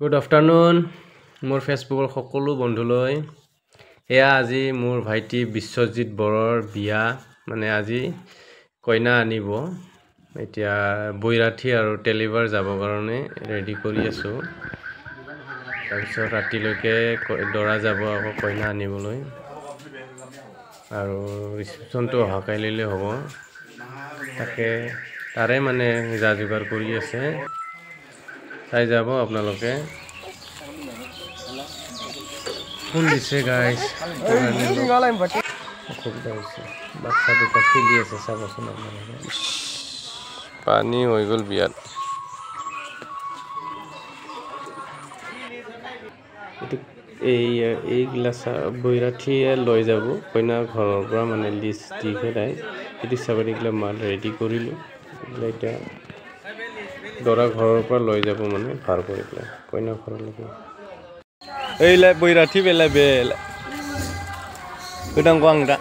good afternoon মোৰ ফেচবুকৰ সকলো বন্ধুলৈ এয়া আজি মোৰ ভাইটি বিশ্বজিৎ বৰৰ বিয়া মানে আজি কইনা আনিব এতিয়া বৈৰাঠী আৰু টেলিভাৰ যাব কাৰণে ৰেডি কৰি আছো তাৰপিছত ৰাতিলৈকে দৰা যাব আকৌ কইনা আনিবলৈ আৰু ৰিসেপশনটো অহা কাইলৈ হ'ব তাকে তাৰে মানে যা যোগাৰ কৰি আছে চাই যাব আপোনালোকে কোন দিছে গাইস অসুবিধা হৈছে বাচ্চা দুটা খেলি আছে চাবচোন আপোনালোকে পানী হৈ গ'ল বিয়াত এই গ্লাস বৈৰাঠীয়ে লৈ যাব কইনা ঘৰৰ পৰা মানে লিষ্ট দি পেলাই এটি চাবৰিগলা মাল ৰেডি কৰিলোঁ এতিয়া দৰা ঘৰৰ পৰা লৈ যাব মানে ভাৰ কৰি পেলাই কইনা ঘৰলৈকে এইলে বৈৰাঠী বেলা বেলা গোদাং আংটা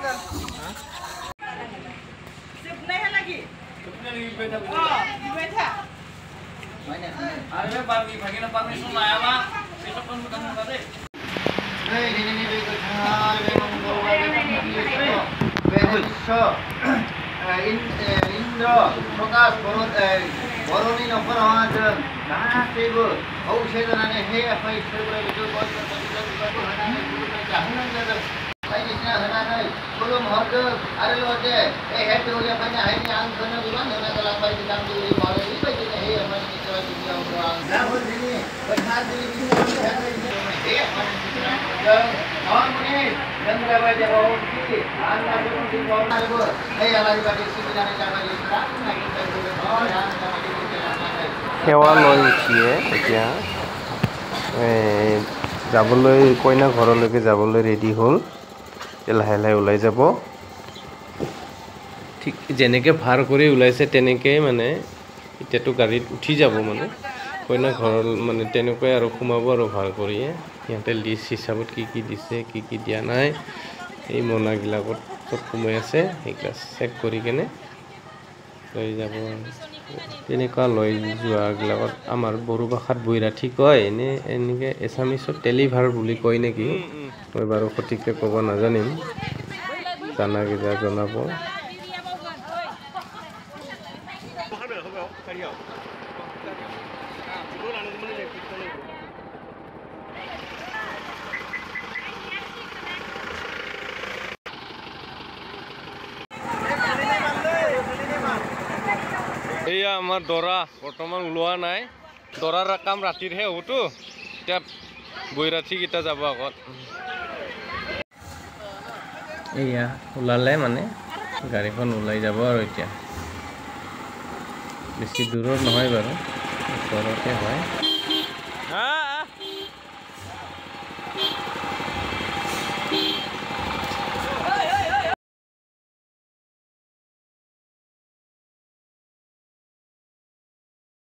ইন্দ্র প্রকাশ বরণী নফর হওয়াজন গাছেবো ঔষধনানে হে আফাই সবরে বিজয় বর্ণ প্রতিজন বিবাদ হনানে গুরুকে জাহানন বায়দিনা হনানে কুলুম হদ আরে লজে এই হেড হইয়া পানি হাইনি আনসন বিমান হনা গলা পাই দিলাম দুই মারে এই বায়দিনা হে আমানি নিচরা দুনিয়া ওয়া না বলছিনি কথা দিলি বিনা হে আমানি নিচরা আমনি গঙ্গা বাজে বাউকি আল্লাহ যখন বলবো এই আল্লাহ বাজে সিবিনানে জামাই ইসলাম নাকি বলবো সেৱা লৈ উঠিয়ে এতিয়া যাবলৈ কইনা ঘৰলৈকে যাবলৈ ৰেডি হ'ল লাহে লাহে ওলাই যাব ঠিক যেনেকৈ ভাৰ কৰি ওলাইছে তেনেকৈ মানে এতিয়াতো গাড়ীত উঠি যাব মানে কইনা ঘৰৰ মানে তেনেকৈ আৰু সোমাব আৰু ভাৰ কৰিয়ে সিহঁতে লিষ্ট হিচাপত কি দিছে কি দিয়া নাই এই মোনাগিলাকত চব সোমাই আছে সেইগিলা চেক কৰি কেনে লৈ যাব তেনেকুৱা লৈ যোৱাগিলাকত আমাৰ বড়ো ভাষাত বৈৰাঠী কয় এনেকৈ এছামিছত টেলিভাৰ বুলি কয় নেকি মই বাৰু সঠিককৈ ক'ব নাজানিম জানাকিটা জনাব এয়া আমাৰ দৰা বৰ্তমান ওলোৱা নাই দৰাৰ কাম ৰাতিৰহে হ'বতো এতিয়া বৈৰাঠীকেইটা যাব আগত এয়া ওলালে মানে গাড়ীখন ওলাই যাব আৰু এতিয়া বেছি দূৰত নহয় বাৰু ওচৰতে হয়